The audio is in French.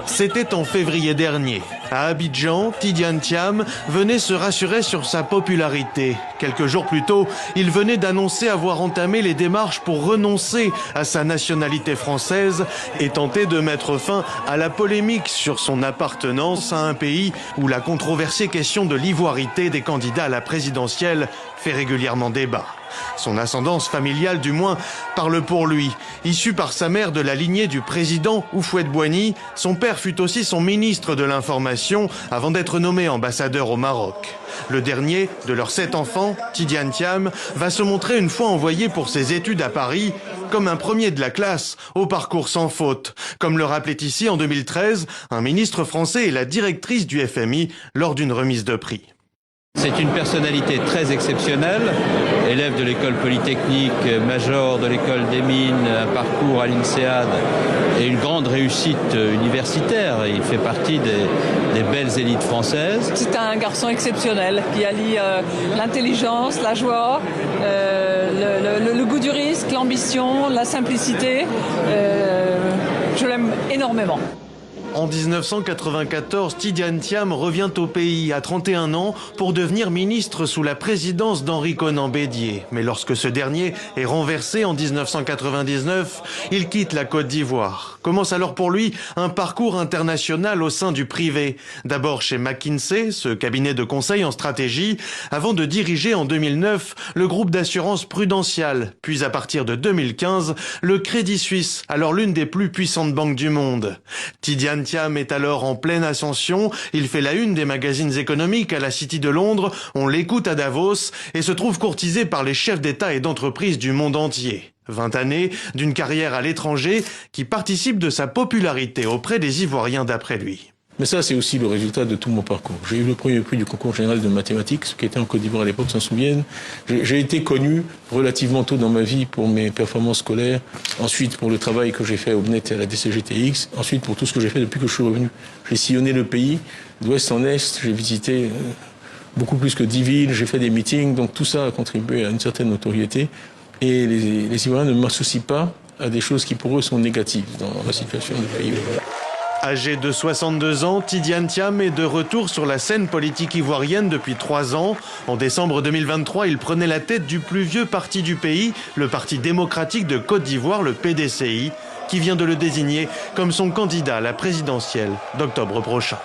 C'était en février dernier. À Abidjan, Tidiane Thiam venait se rassurer sur sa popularité. Quelques jours plus tôt, il venait d'annoncer avoir entamé les démarches pour renoncer à sa nationalité française et tenter de mettre fin à la polémique sur son appartenance à un pays où la controversée question de l'ivoirité des candidats à la présidentielle fait régulièrement débat. Son ascendance familiale, du moins, parle pour lui. Issu par sa mère de la lignée du président Houphouët-Boigny, son père fut aussi son ministre de l'Information avant d'être nommé ambassadeur au Maroc. Le dernier de leurs 7 enfants, Tidiane Thiam, va se montrer une fois envoyé pour ses études à Paris comme un premier de la classe, au parcours sans faute. Comme le rappelait ici en 2013, un ministre français et la directrice du FMI lors d'une remise de prix. C'est une personnalité très exceptionnelle, élève de l'école polytechnique, major de l'école des mines, un parcours à l'INSEAD et une grande réussite universitaire. Il fait partie des belles élites françaises. C'est un garçon exceptionnel qui allie l'intelligence, la joie, le goût du risque, l'ambition, la simplicité. Je l'aime énormément. En 1994, Tidiane Thiam revient au pays à 31 ans pour devenir ministre sous la présidence d'Henri Konan Bédié. Mais lorsque ce dernier est renversé en 1999, il quitte la Côte d'Ivoire. Commence alors pour lui un parcours international au sein du privé. D'abord chez McKinsey, ce cabinet de conseil en stratégie, avant de diriger en 2009 le groupe d'assurance Prudential. Puis à partir de 2015, le Crédit Suisse, alors l'une des plus puissantes banques du monde. Tidiane Thiam est alors en pleine ascension, il fait la une des magazines économiques à la City de Londres, on l'écoute à Davos et se trouve courtisé par les chefs d'État et d'entreprise du monde entier. 20 années d'une carrière à l'étranger qui participe de sa popularité auprès des Ivoiriens d'après lui. Mais ça, c'est aussi le résultat de tout mon parcours. J'ai eu le premier prix du concours général de mathématiques, ce qui était en Côte d'Ivoire à l'époque, s'en souviennent. J'ai été connu relativement tôt dans ma vie pour mes performances scolaires, ensuite pour le travail que j'ai fait au BNET et à la DCGTX, ensuite pour tout ce que j'ai fait depuis que je suis revenu. J'ai sillonné le pays, d'ouest en est, j'ai visité beaucoup plus que 10 villes, j'ai fait des meetings, donc tout ça a contribué à une certaine notoriété. Et les Ivoiriens ne m'associent pas à des choses qui pour eux sont négatives dans la situation du pays. Âgé de 62 ans, Tidiane Thiam est de retour sur la scène politique ivoirienne depuis 3 ans. En décembre 2023, il prenait la tête du plus vieux parti du pays, le Parti démocratique de Côte d'Ivoire, le PDCI, qui vient de le désigner comme son candidat à la présidentielle d'octobre prochain.